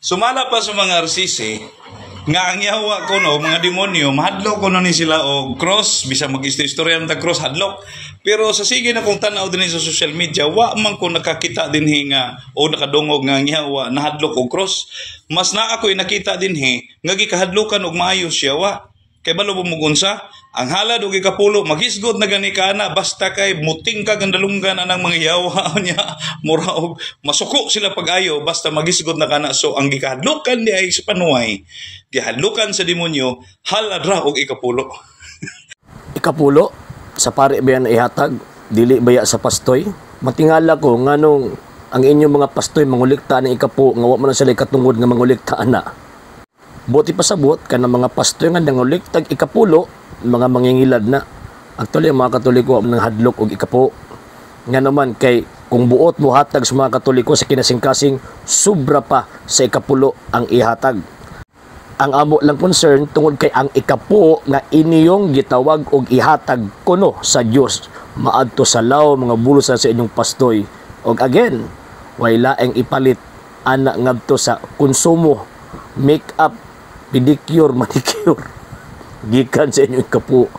Sumala pa sa mga arsisi, nga ang yawa ko no, mga demonyo, mahadlok ko no ni sila o cross, bisa mag-istorya ng cross, hadlok. Pero sa sige na kung tanaw din sa social media, wa man ko nakakita din nga o nakadungog nga ang yawa, nahadlok o cross. Mas na ako'y nakita din nga gikahadlokan og maayo siya, wa. Kay balo bumugunsa, ang halad og ikapulo, maghisgot na gani ka na, basta kay muting ka gandalunggan anang mga yawa niya, mura og masuko sila pag-ayo, basta maghisgot na ka na. So ang gikahadlokan di ay sa panuway, gihadlokan sa demonyo, halad ra og ikapulo. Ikapulo, sa pare ba yan ihatag, dili baya sa pastoy? Matingala ko, nganong ang inyong mga pastoy mangulikta ng ikapo, nga wa man sila katungod nga mangulikta na. Buti pa sabot ka ng mga pastoy nga nanguliktag ikapulo, mga mangingilad na. Actually, ang mga Katoliko ng hadlok og ikapo. Nga naman kay kung buot mo hatag sa mga Katoliko sa kinasingkasing, sobra pa sa ikapulo ang ihatag. Ang amo lang concern tungod kay ang ikapo nga iniyong gitawag og ihatag kuno sa Dios maadto sa law mga bulos sa inyong pastoy. Og again, way laeng ipalit ana ngadto sa konsumo, make up, pedicure, manicure gikan sa inyong ikapo.